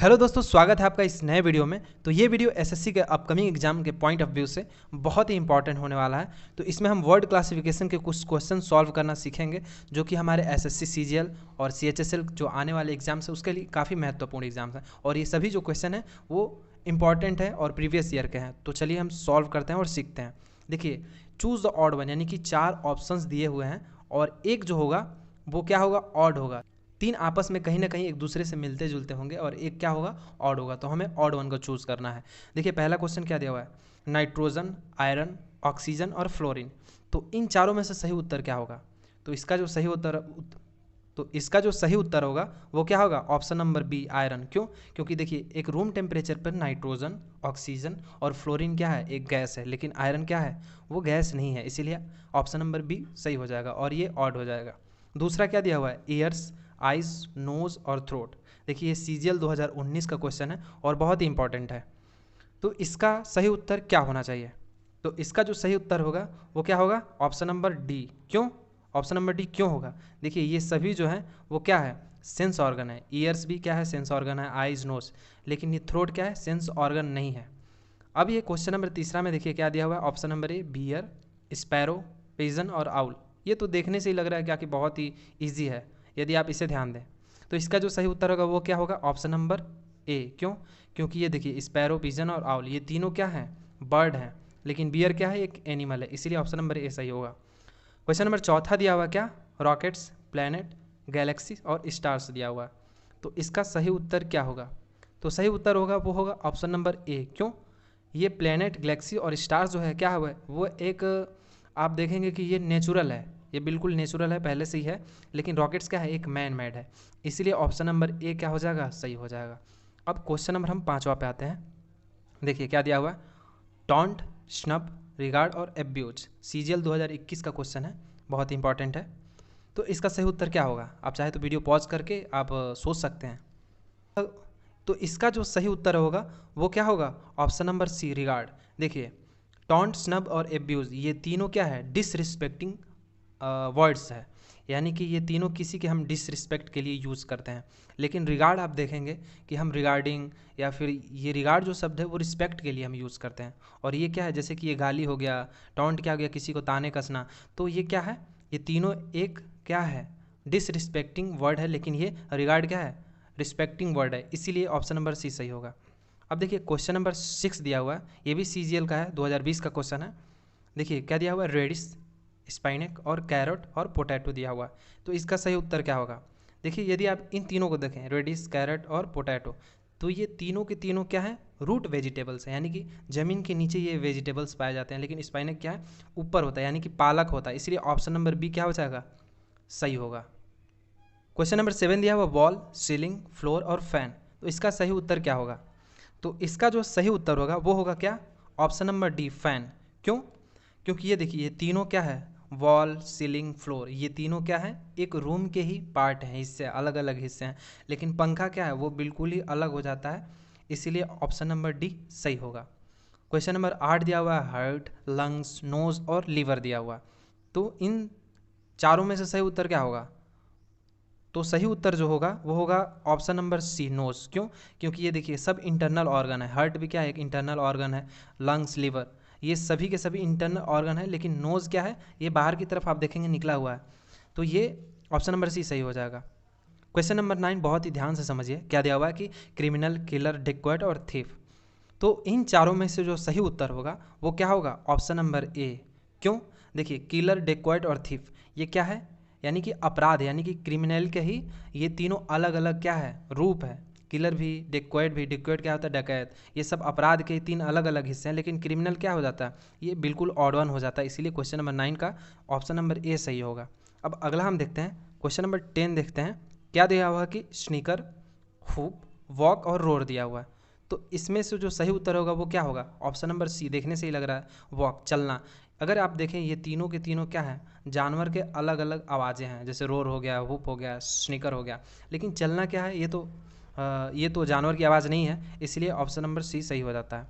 Hello दोस्तों, स्वागत है आपका इस नए वीडियो में। तो ये वीडियो एसएससी के अपकमिंग एग्जाम के पॉइंट ऑफ व्यू से बहुत ही इंपॉर्टेंट होने वाला है। तो इसमें हम वर्ड क्लासिफिकेशन के कुछ क्वेश्चन सॉल्व करना सीखेंगे, जो कि हमारे एसएससी सीजीएल और सीएचएसएल जो आने वाले एग्जाम्स है उसके लिए काफ़ी महत्वपूर्ण एग्जाम्स हैं। और ये सभी जो क्वेश्चन हैं वो इंपॉर्टेंट है और प्रीवियस ईयर के हैं। तो चलिए हम सॉल्व करते हैं और सीखते हैं। देखिए, चूज़ द ऑड वन, यानी कि 4 ऑप्शंस दिए हुए हैं और एक जो होगा वो क्या होगा, ऑड होगा। 3 आपस में कहीं ना कहीं एक दूसरे से मिलते जुलते होंगे और एक क्या होगा, ऑड होगा। तो हमें ऑड वन को चूज़ करना है। देखिए, पहला क्वेश्चन क्या दिया हुआ है, नाइट्रोजन, आयरन, ऑक्सीजन और फ्लोरीन। तो इन चारों में से सही उत्तर क्या होगा? तो इसका जो सही उत्तर होगा वो क्या होगा, ऑप्शन नंबर बी, आयरन। क्यों? क्योंकि देखिए, एक रूम टेम्परेचर पर नाइट्रोजन, ऑक्सीजन और फ्लोरीन क्या है, एक गैस है, लेकिन आयरन क्या है, वो गैस नहीं है। इसीलिए ऑप्शन नंबर बी सही हो जाएगा और ये ऑड हो जाएगा। दूसरा क्या दिया हुआ है, ईयर्स, आइज, नोज और थ्रोट। देखिए, ये सीजीएल 2019 का क्वेश्चन है और बहुत ही इंपॉर्टेंट है। तो इसका सही उत्तर क्या होना चाहिए? तो इसका जो सही उत्तर होगा वो क्या होगा, ऑप्शन नंबर डी। क्यों ऑप्शन नंबर डी क्यों होगा? देखिए, ये सभी जो है वो क्या है, सेंस ऑर्गन है। ईयर्स भी क्या है, सेंस ऑर्गन है, आइज, नोज, लेकिन ये थ्रोट क्या है, सेंस ऑर्गन नहीं है। अब ये क्वेश्चन नंबर तीसरा में देखिए क्या दिया हुआ है, option number A, bear, sparrow, pigeon और आउल। ये तो देखने से ही लग रहा है क्या कि बहुत ही ईजी है यदि आप इसे ध्यान दें। तो इसका जो सही उत्तर होगा वो क्या होगा, ऑप्शन नंबर ए। क्यों? क्योंकि ये देखिए, स्पैरो, पिजन और आउल ये तीनों क्या हैं, बर्ड हैं, लेकिन बियर क्या है, एक एनिमल है। इसीलिए ऑप्शन नंबर ए सही होगा। क्वेश्चन नंबर चौथा दिया हुआ क्या, रॉकेट्स, प्लैनेट, गैलेक्सी और स्टार्स दिया हुआ। तो इसका सही उत्तर क्या होगा? तो सही उत्तर होगा वो होगा ऑप्शन नंबर ए। क्यों? ये प्लैनेट, गैलेक्सी और स्टार्स जो है क्या हुआ है, वो एक आप देखेंगे कि ये नेचुरल है, ये बिल्कुल नेचुरल है, पहले से ही है। लेकिन रॉकेट्स क्या है, एक मैन मेड है। इसीलिए ऑप्शन नंबर ए क्या हो जाएगा, सही हो जाएगा। अब क्वेश्चन नंबर हम 5वां पे आते हैं। देखिए क्या दिया हुआ है, टॉन्ट, स्नब, रिगार्ड और एब्यूज। सीजीएल 2021 का क्वेश्चन है, बहुत ही इंपॉर्टेंट है। तो इसका सही उत्तर क्या होगा? आप चाहे तो वीडियो पॉज करके आप सोच सकते हैं। तो इसका जो सही उत्तर होगा वो क्या होगा, ऑप्शन नंबर सी, रिगार्ड। देखिए, टॉन्ट, स्नब और एब्यूज़ ये तीनों क्या है, डिसरिस्पेक्टिंग वर्ड्स है, यानी कि ये तीनों किसी के हम डिसरिस्पेक्ट के लिए यूज़ करते हैं। लेकिन रिगार्ड आप देखेंगे कि हम रिगार्डिंग या फिर ये रिगार्ड जो शब्द है वो रिस्पेक्ट के लिए हम यूज़ करते हैं। और ये क्या है, जैसे कि ये गाली हो गया, टॉन्ट क्या हो गया, किसी को ताने कसना। तो ये क्या है, ये तीनों एक क्या है, डिसरिस्पेक्टिंग वर्ड है, लेकिन ये रिगार्ड क्या है, रिस्पेक्टिंग वर्ड है। इसीलिए ऑप्शन नंबर सी सही होगा। अब देखिए, क्वेश्चन नंबर 6 दिया हुआ है, ये भी सीजीएल का है, 2020 का क्वेश्चन है। देखिए क्या दिया हुआ है, रेडिश, स्पाइनक और कैरेट और पोटैटो दिया हुआ है। तो इसका सही उत्तर क्या होगा? देखिए, यदि आप इन तीनों को देखें, रेडिश, कैरेट और पोटैटो, तो ये तीनों के तीनों क्या है, रूट वेजिटेबल्स हैं, यानी कि ज़मीन के नीचे ये वेजिटेबल्स पाए जाते हैं। लेकिन स्पाइनक क्या है, ऊपर होता है, यानी कि पालक होता है। इसलिए ऑप्शन नंबर बी क्या हो जाएगा, सही होगा। क्वेश्चन नंबर 7 दिया हुआ, वॉल, सीलिंग, फ्लोर और फैन। तो इसका सही उत्तर क्या होगा? तो इसका जो सही उत्तर होगा वो होगा क्या, ऑप्शन नंबर डी, फैन। क्यों? क्योंकि ये देखिए, ये तीनों क्या है, वॉल, सीलिंग, फ्लोर, ये तीनों क्या है, एक रूम के ही पार्ट हैं, हिस्से, अलग अलग हिस्से हैं। लेकिन पंखा क्या है, वो बिल्कुल ही अलग हो जाता है। इसीलिए ऑप्शन नंबर डी सही होगा। क्वेश्चन नंबर 8 दिया हुआ है, हार्ट, लंग्स, नोज और लीवर दिया हुआ। तो इन चारों में से सही उत्तर क्या होगा? तो सही उत्तर जो होगा वो होगा ऑप्शन नंबर सी, नोज। क्यों? क्योंकि ये देखिए, सब इंटरनल ऑर्गन है। हार्ट भी क्या है, एक इंटरनल ऑर्गन है, लंग्स, लीवर, ये सभी के सभी इंटरनल ऑर्गन है। लेकिन नोज क्या है, ये बाहर की तरफ आप देखेंगे निकला हुआ है। तो ये ऑप्शन नंबर सी सही हो जाएगा। क्वेश्चन नंबर 9 बहुत ही ध्यान से समझिए, क्या दिया हुआ है कि क्रिमिनल, किलर, डिक्वेट और थीफ। तो इन चारों में से जो सही उत्तर होगा वो क्या होगा, ऑप्शन नंबर ए। क्यों? देखिए, किलर, डिक्वेट और थीफ ये क्या है, यानी कि अपराध, यानी कि क्रिमिनल के ही ये तीनों अलग अलग क्या है, रूप है। किलर भी, डिक्वेट भी, डिक्वेट क्या होता है, डकैत, ये सब अपराध के 3 अलग अलग हिस्से हैं। लेकिन क्रिमिनल क्या हो जाता है, ये बिल्कुल ऑड वन हो जाता है। इसीलिए क्वेश्चन नंबर 9 का ऑप्शन नंबर ए सही होगा। अब अगला हम देखते हैं, क्वेश्चन नंबर 10 देखते हैं। क्या दिया हुआ है कि स्नीकर, हुप, वॉक और रोर दिया हुआ है। तो इसमें से जो सही उत्तर होगा वो क्या होगा, ऑप्शन नंबर सी, देखने से ही लग रहा है, वॉक, चलना। अगर आप देखें, ये तीनों के तीनों क्या है, जानवर के अलग अलग आवाज़ें हैं, जैसे रोर हो गया, हुप हो गया, स्नीकर हो गया। लेकिन चलना क्या है, ये तो जानवर की आवाज़ नहीं है। इसलिए ऑप्शन नंबर सी सही हो जाता है।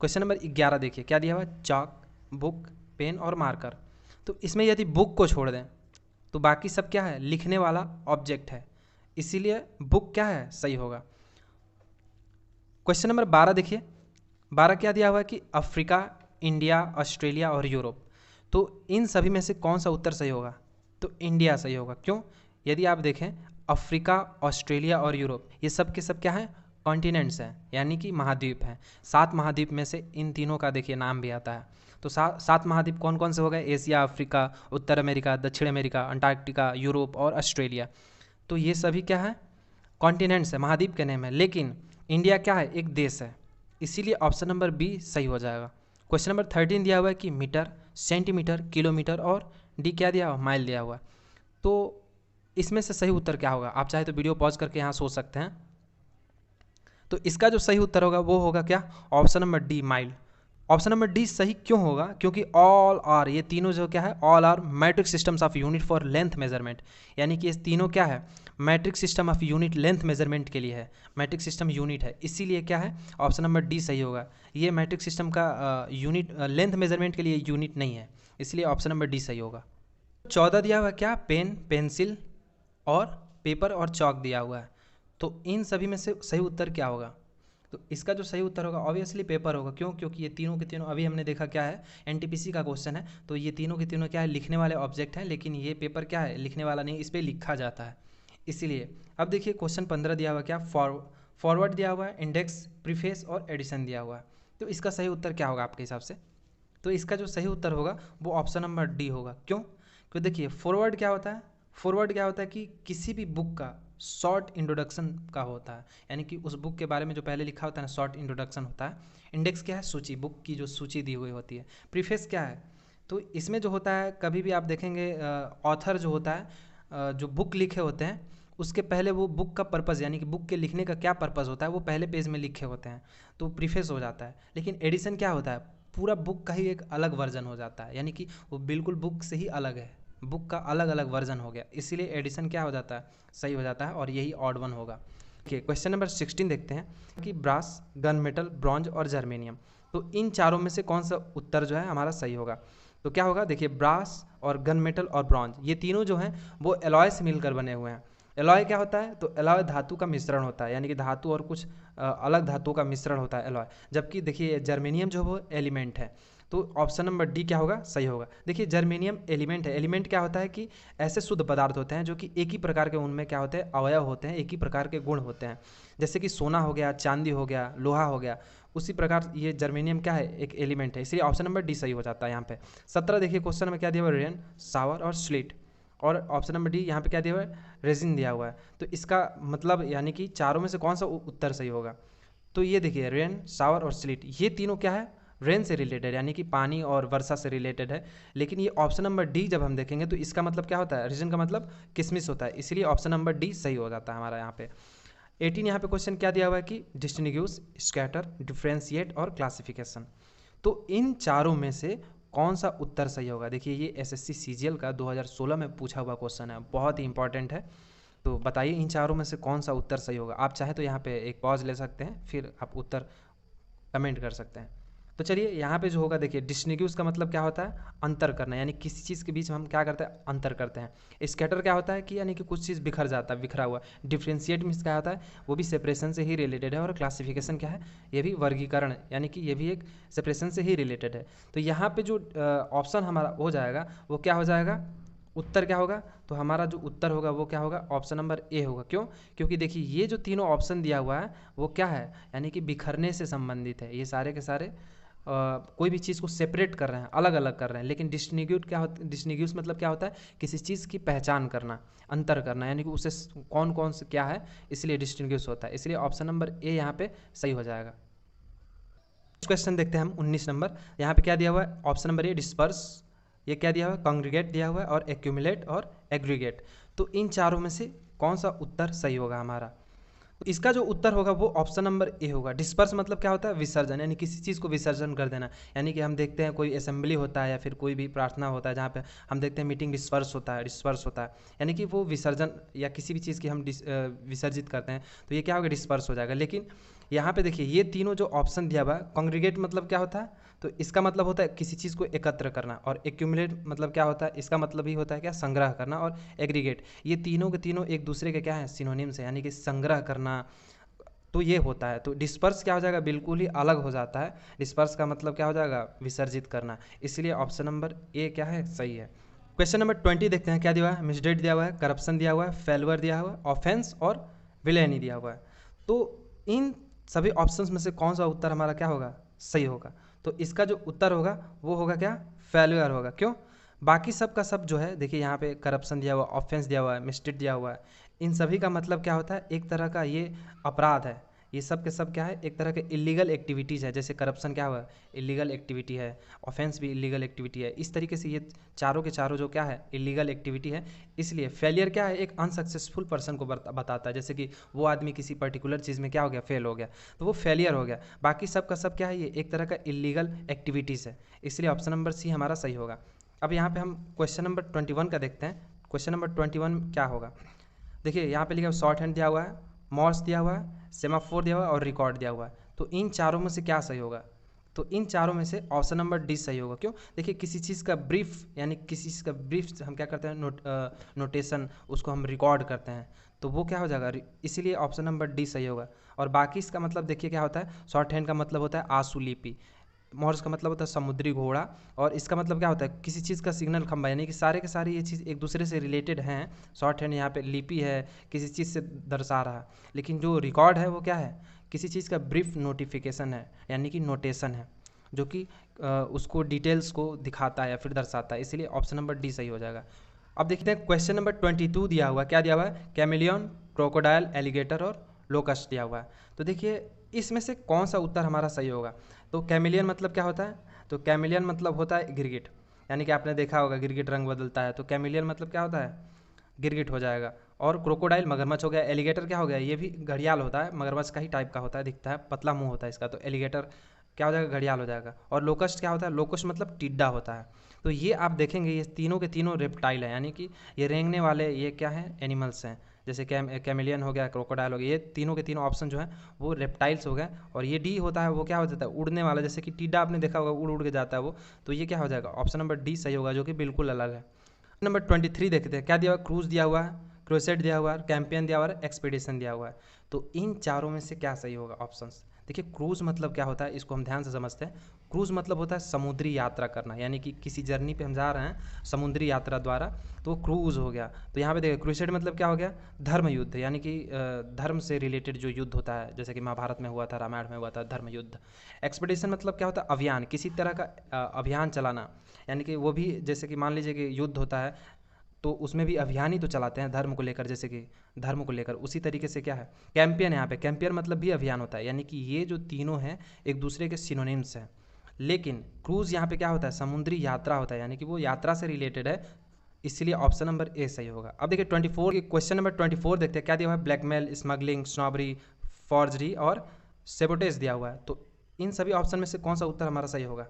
क्वेश्चन नंबर 11 देखिए, क्या दिया हुआ है, चाक, बुक, पेन और मार्कर। तो इसमें यदि बुक को छोड़ दें तो बाकी सब क्या है, लिखने वाला ऑब्जेक्ट है। इसीलिए बुक क्या है, सही होगा। क्वेश्चन नंबर 12 देखिए, 12 क्या दिया हुआ है कि अफ्रीका, इंडिया, ऑस्ट्रेलिया और यूरोप, तो इन सभी में से कौन सा उत्तर सही होगा? तो इंडिया सही होगा। क्यों? यदि आप देखें अफ्रीका, ऑस्ट्रेलिया और यूरोप ये सब के सब क्या हैं? कॉन्टिनेंट्स हैं, यानी कि महाद्वीप हैं। 7 महाद्वीप में से इन तीनों का देखिए नाम भी आता है। तो 7 महाद्वीप कौन कौन से हो गए? एशिया, अफ्रीका, उत्तर अमेरिका, दक्षिण अमेरिका, अंटार्कटिका, यूरोप और ऑस्ट्रेलिया। तो ये सभी क्या है? कॉन्टिनेंट्स है, महाद्वीप के नेम है। लेकिन इंडिया क्या है? एक देश है, इसीलिए ऑप्शन नंबर बी सही हो जाएगा। क्वेश्चन नंबर 13 दिया हुआ है कि मीटर, सेंटीमीटर, किलोमीटर और डी क्या दिया हुआ? माइल दिया हुआ है। तो इसमें से सही उत्तर क्या होगा? आप चाहे तो वीडियो पॉज करके यहाँ सोच सकते हैं। तो इसका जो सही उत्तर होगा वो होगा क्या? Option number D, mile. Option number D सही क्यों होगा? क्योंकि ऑल आर, ये तीनों जो क्या है, all are metric systems of unit for length measurement, यानी कि ये तीनों क्या है? Metric system of unit length measurement के लिए है। मैट्रिक सिस्टम यूनिट है, इसीलिए क्या है? ऑप्शन नंबर डी सही होगा। ये मैट्रिक सिस्टम का यूनिट लेंथ मेजरमेंट के लिए यूनिट नहीं है, इसलिए ऑप्शन नंबर डी सही होगा। 14 दिया हुआ क्या? पेन, पेंसिल और पेपर और चौक दिया हुआ है। तो इन सभी में से सही उत्तर क्या होगा? तो इसका जो सही उत्तर होगा ऑब्वियसली पेपर होगा। क्यों? क्योंकि ये तीनों के तीनों, अभी हमने देखा क्या है, एनटीपीसी का क्वेश्चन है, तो ये तीनों के तीनों क्या है? लिखने वाले ऑब्जेक्ट हैं, लेकिन ये पेपर क्या है? लिखने वाला नहीं, इस पर लिखा जाता है, इसीलिए। अब देखिए क्वेश्चन 15 दिया हुआ क्या? फॉरवर्ड दिया हुआ है, इंडेक्स, प्रीफेस और एडिशन दिया हुआ है। तो इसका सही उत्तर क्या होगा आपके हिसाब से? तो इसका जो सही उत्तर होगा वो ऑप्शन नंबर डी होगा। क्यों? क्योंकि देखिए फॉरवर्ड क्या होता है? फॉरवर्ड क्या होता है कि किसी भी बुक का शॉर्ट इंट्रोडक्शन का होता है, यानी कि उस बुक के बारे में जो पहले लिखा होता है ना, शॉर्ट इंट्रोडक्शन होता है। इंडेक्स क्या है? सूची, बुक की जो सूची दी हुई होती है। प्रीफेस क्या है? तो इसमें जो होता है, कभी भी आप देखेंगे ऑथर जो होता है, जो बुक लिखे होते हैं उसके पहले वो बुक का पर्पज़, यानी कि बुक के लिखने का क्या पर्पज़ होता है वो पहले पेज में लिखे होते हैं, तो प्रीफेस हो जाता है। लेकिन एडिशन क्या होता है? पूरा बुक का ही एक अलग वर्जन हो जाता है, यानी कि वो बिल्कुल बुक से ही अलग है, बुक का अलग अलग वर्जन हो गया, इसीलिए एडिशन क्या हो जाता है? सही हो जाता है, और यही ऑड वन होगा। ठीक, क्वेश्चन नंबर 16 देखते हैं कि ब्रास, गन मेटल, ब्रॉन्ज और जर्मेनियम, तो इन चारों में से कौन सा उत्तर जो है हमारा सही होगा? तो क्या होगा? देखिए ब्रास और गन मेटल और ब्रॉन्ज ये तीनों जो हैं वो एलॉय से मिलकर बने हुए हैं। एलॉय क्या होता है? तो एलॉय धातु का मिश्रण होता है, यानी कि धातु और कुछ अलग धातुओं का मिश्रण होता है एलॉय। जबकि देखिए जर्मेनियम जो वो एलिमेंट है। तो ऑप्शन नंबर डी क्या होगा? सही होगा। देखिए जर्मेनियम एलिमेंट है। एलिमेंट क्या होता है कि ऐसे शुद्ध पदार्थ होते हैं जो कि एक ही प्रकार के, उनमें क्या होते हैं? अवयव होते हैं, एक ही प्रकार के गुण होते हैं। जैसे कि सोना हो गया, चांदी हो गया, लोहा हो गया, उसी प्रकार ये जर्मेनियम क्या है? एक एलिमेंट है, इसलिए ऑप्शन नंबर डी सही हो जाता है यहाँ पे। 17 देखिए क्वेश्चन में क्या दिया हुआ है? रेन, सावर और स्लिट, और ऑप्शन नंबर डी यहाँ पे क्या दिया हुआ है? रेजिन दिया हुआ है। तो इसका मतलब यानी कि चारों में से कौन सा उत्तर सही होगा? तो ये देखिए रेन, सावर और स्लिट ये तीनों क्या है? रेन से रिलेटेड, यानी कि पानी और वर्षा से रिलेटेड है। लेकिन ये ऑप्शन नंबर डी जब हम देखेंगे तो इसका मतलब क्या होता है? रीजन का मतलब किसमिस होता है, इसीलिए ऑप्शन नंबर डी सही हो जाता है हमारा यहाँ पे। 18 यहाँ पे क्वेश्चन क्या दिया हुआ है कि डिस्टिंग्विश, स्कैटर, डिफ्रेंशिएट और क्लासिफिकेशन, तो इन चारों में से कौन सा उत्तर सही होगा? देखिए ये एसएससी सीजीएल का 2016 में पूछा हुआ क्वेश्चन है, बहुत ही इंपॉर्टेंट है। तो बताइए इन चारों में से कौन सा उत्तर सही होगा? आप चाहे तो यहाँ पे एक पॉज ले सकते हैं, फिर आप उत्तर कमेंट कर सकते हैं। तो चलिए यहाँ पे जो होगा, देखिए डिस्टिंग्विश का मतलब क्या होता है? अंतर करना, यानी किसी चीज़ के बीच में हम क्या करते हैं? अंतर करते हैं। स्कैटर क्या होता है कि यानी कि कुछ चीज़ बिखर जाता है, बिखरा हुआ। डिफ्रेंशिएट मीन्स क्या होता है? वो भी सेपरेशन से ही रिलेटेड है। और क्लासिफिकेशन क्या है? ये भी वर्गीकरण, यानी कि ये भी एक सेपरेशन से ही रिलेटेड है। तो यहाँ पे जो ऑप्शन हमारा हो जाएगा वो क्या हो जाएगा? उत्तर क्या होगा? तो हमारा जो उत्तर होगा वो क्या होगा? ऑप्शन नंबर ए होगा। क्यों? क्योंकि देखिए ये जो तीनों ऑप्शन दिया हुआ है वो क्या है? यानी कि बिखरने से संबंधित है। ये सारे के सारे कोई भी चीज़ को सेपरेट कर रहे हैं, अलग अलग कर रहे हैं। लेकिन डिस्टिंग्विश क्या होता है? डिस्टिंग्विश मतलब क्या होता है? किसी चीज़ की पहचान करना, अंतर करना, यानी कि उसे कौन कौन से क्या है, इसलिए डिस्टिंग्विश होता है। इसलिए ऑप्शन नंबर ए यहाँ पे सही हो जाएगा। क्वेश्चन देखते हैं हम 19 नंबर। यहाँ पे क्या दिया हुआ है? ऑप्शन नंबर ए डिस्पर्स, ये क्या दिया हुआ है? कॉन्ग्रीगेट दिया हुआ है, और एक्यूमुलेट और एग्रीगेट। तो इन चारों में से कौन सा उत्तर सही होगा हमारा? तो इसका जो उत्तर होगा वो ऑप्शन नंबर ए होगा। डिस्पर्स मतलब क्या होता है? विसर्जन, यानी किसी चीज़ को विसर्जन कर देना। यानी कि हम देखते हैं कोई असेंबली होता है या फिर कोई भी प्रार्थना होता है जहाँ पे हम देखते हैं मीटिंग डिस्पर्स होता है, यानी कि वो विसर्जन या किसी भी चीज़ की हम विसर्जित करते हैं, तो ये क्या होगा? डिस्पर्स हो जाएगा। लेकिन यहाँ पे देखिए ये तीनों जो ऑप्शन दिया हुआ है, कॉन्ग्रीगेट मतलब क्या होता है? तो इसका मतलब होता है किसी चीज़ को एकत्र करना। और एक्यूमुलेट मतलब क्या होता है? इसका मतलब ही होता है क्या? संग्रह करना। और एग्रीगेट, ये तीनों के तीनों एक दूसरे के क्या है? सिनोनिम्स है, यानी कि संग्रह करना, तो ये होता है। तो डिस्पर्स क्या हो जाएगा, बिल्कुल ही अलग हो जाता है। डिस्पर्स का मतलब क्या हो जाएगा, विसर्जित करना। इसलिए ऑप्शन नंबर ए क्या है, सही है। क्वेश्चन नंबर 20 देखते हैं क्या दिया हुआ है। मिसडेट दिया हुआ है, करप्शन दिया हुआ है, फेलवर दिया हुआ है, ऑफेंस और विलेनी दिया हुआ है। तो इन सभी ऑप्शंस में से कौन सा उत्तर हमारा क्या होगा, सही होगा। तो इसका जो उत्तर होगा वो होगा क्या, फेलुअर होगा। क्यों, बाकी सब का सब जो है, देखिए यहाँ पे करप्शन दिया हुआ, ऑफेंस दिया हुआ है, मिसडेट दिया हुआ है, इन सभी का मतलब क्या होता है, एक तरह का ये अपराध है। ये सब के सब क्या है, एक तरह के इलीगल एक्टिविटीज़ है। जैसे करप्शन क्या हुआ, इलीगल एक्टिविटी है, ऑफेंस भी इलीगल एक्टिविटी है। इस तरीके से ये चारों के चारों जो क्या है, इलीगल एक्टिविटी है। इसलिए फेलियर क्या है, एक अनसक्सेसफुल पर्सन को बताता है। जैसे कि वो आदमी किसी पर्टिकुलर चीज़ में क्या हो गया, फेल हो गया, तो वो फेलियर हो गया। बाकी सब का सब क्या है, ये एक तरह का इलीगल एक्टिविटीज़ है। इसलिए ऑप्शन नंबर सी हमारा सही होगा। अब यहाँ पे हम क्वेश्चन नंबर 21 का देखते हैं। क्वेश्चन नंबर 21 क्या होगा, देखिए यहाँ पे लिखा है शॉर्ट हैंड दिया हुआ है, मॉर्स दिया हुआ है, सेमाफोर दिया हुआ है और रिकॉर्ड दिया हुआ है। तो इन चारों में से क्या सही होगा, तो इन चारों में से ऑप्शन नंबर डी सही होगा। क्यों, देखिए किसी चीज़ का ब्रीफ, यानी किसी चीज़ का ब्रीफ हम क्या करते हैं, नोटेशन, उसको हम रिकॉर्ड करते हैं, तो वो क्या हो जाएगा, इसीलिए ऑप्शन नंबर डी सही होगा। और बाकी इसका मतलब देखिए क्या होता है, शॉर्ट हैंड का मतलब होता है आशुलिपि, मॉर्स का मतलब होता है समुद्री घोड़ा, और इसका मतलब क्या होता है, किसी चीज़ का सिग्नल खंभा, यानी कि सारे के सारे ये चीज़ एक दूसरे से रिलेटेड हैं। शॉर्ट हैंड यहाँ पे लिपि है, किसी चीज़ से दर्शा रहा है। लेकिन जो रिकॉर्ड है वो क्या है, किसी चीज़ का ब्रीफ नोटिफिकेशन है, यानी कि नोटेशन है, जो कि उसको डिटेल्स को दिखाता है या फिर दर्शाता है। इसलिए ऑप्शन नंबर डी सही हो जाएगा। अब देखते हैं क्वेश्चन नंबर 22 दिया हुआ है, क्या दिया हुआ है, कैमिलियन, क्रोकोडाइल, एलिगेटर और लोकस्ट दिया हुआ है। तो देखिए इसमें से कौन सा उत्तर हमारा सही होगा। तो कैमिलियन मतलब क्या होता है, तो कैमिलियन मतलब होता है गिरगिट, यानी कि आपने देखा होगा गिरगिट रंग बदलता है, तो कैमिलियन मतलब क्या होता है, गिरगिट हो जाएगा। और क्रोकोडाइल मगरमच्छ हो गया, एलिगेटर क्या हो गया, ये भी घड़ियाल होता है, मगरमच्छ का ही टाइप का होता है, दिखता है, पतला मुंह होता है इसका, तो एलिगेटर क्या हो जाएगा, घड़ियाल हो जाएगा। और लोकस्ट क्या होता है, लोकस्ट मतलब टिड्डा होता है। तो ये आप देखेंगे ये तीनों के तीनों रेप्टाइल हैं, यानी कि ये रेंगने वाले ये क्या हैं, एनिमल्स हैं। जैसे कैमिलियन हो गया, क्रोकोडाइल हो गया, ये तीनों के तीनों ऑप्शन जो है वो रेप्टाइल्स हो गए। और ये डी होता है वो क्या हो जाता है, उड़ने वाला, जैसे कि टिड्डा आपने देखा होगा उड़ उड़ के जाता है वो, तो ये क्या हो जाएगा, ऑप्शन नंबर डी सही होगा, जो कि बिल्कुल अलग है। नंबर 23 देखते हैं, क्या दिया हुआ, क्रूज दिया हुआ है, क्रूसेड दिया हुआ है, कैंपियन दिया हुआ है, एक्सपीडिशन दिया हुआ है। तो इन चारों में से क्या सही होगा ऑप्शंस। देखिए क्रूज़ मतलब क्या होता है, इसको हम ध्यान से समझते हैं। क्रूज़ मतलब होता है समुद्री यात्रा करना, यानी कि किसी जर्नी पे हम जा रहे हैं समुद्री यात्रा द्वारा, तो वो क्रूज़ हो गया। तो यहाँ पे देखिए क्रूसेड मतलब क्या हो गया, धर्म युद्ध, यानी कि धर्म से रिलेटेड जो युद्ध होता है, जैसे कि महाभारत में हुआ था, रामायण में हुआ था, धर्म युद्ध। एक्सपीडिशन मतलब क्या होता है, अभियान, किसी तरह का अभियान चलाना, यानी कि वो भी जैसे कि मान लीजिए कि युद्ध होता है तो उसमें भी अभियान ही तो चलाते हैं धर्म को लेकर, जैसे कि धर्म को लेकर, उसी तरीके से क्या है कैंपियन, यहाँ पे कैंपियन मतलब भी अभियान होता है। यानी कि ये जो तीनों हैं एक दूसरे के सिनोनिम्स हैं। लेकिन क्रूज़ यहाँ पे क्या होता है, समुद्री यात्रा होता है, यानी कि वो यात्रा से रिलेटेड है, इसलिए ऑप्शन नंबर ए सही होगा। अब देखिए 24 के क्वेश्चन नंबर 24 देखते हैं, क्या दिया हुआ है, ब्लैकमेल, स्मगलिंग, स्नॉबरी, फॉर्जरी और सेबोटेज दिया हुआ है। तो इन सभी ऑप्शन में से कौन सा उत्तर हमारा सही होगा,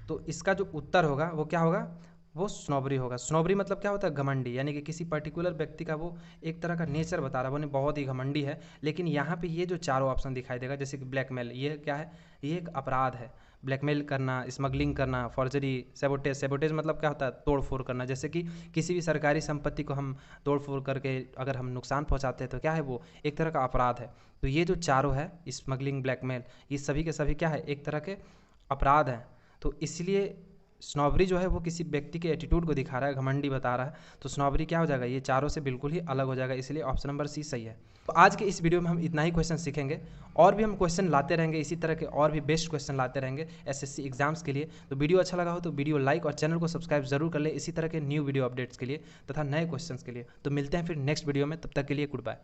तो इसका जो उत्तर होगा वो क्या होगा, वो स्नॉबरी होगा। स्नॉबरी मतलब क्या होता है, घमंडी, यानी कि किसी पर्टिकुलर व्यक्ति का वो एक तरह का नेचर बता रहा है, वो बहुत ही घमंडी है। लेकिन यहाँ पे ये जो चारों ऑप्शन दिखाई देगा, जैसे कि ब्लैकमेल, ये क्या है, ये एक अपराध है। ब्लैकमेल करना, स्मगलिंग करना, फॉर्जरी, सेबोटेज, सेबोटेज मतलब क्या होता है, तोड़ फोड़ करना, जैसे कि किसी भी सरकारी संपत्ति को हम तोड़ फोड़ करके अगर हम नुकसान पहुँचाते हैं तो क्या है, वो एक तरह का अपराध है। तो ये जो चारों है, स्मगलिंग, ब्लैकमेल, ये सभी के सभी क्या है, एक तरह के अपराध हैं। तो इसलिए स्नॉबरी जो है वो किसी व्यक्ति के एटीट्यूड को दिखा रहा है, घमंडी बता रहा है, तो स्नॉबरी क्या हो जाएगा, ये चारों से बिल्कुल ही अलग हो जाएगा, इसलिए ऑप्शन नंबर सी सही है। तो आज के इस वीडियो में हम इतना ही क्वेश्चन सीखेंगे, और भी हम क्वेश्चन लाते रहेंगे, इसी तरह के और भी बेस्ट क्वेश्चन लाते रहेंगे एसएससी एग्जाम्स के लिए। तो वीडियो अच्छा लगा हो तो वीडियो लाइक और चैनल को सब्सक्राइब जरूर कर ले, इसी तरह के न्यू वीडियो अपडेट्स के लिए तथा नए क्वेश्चन के लिए। तो मिलते हैं फिर नेक्स्ट वीडियो में, तब तक के लिए गुड बाय।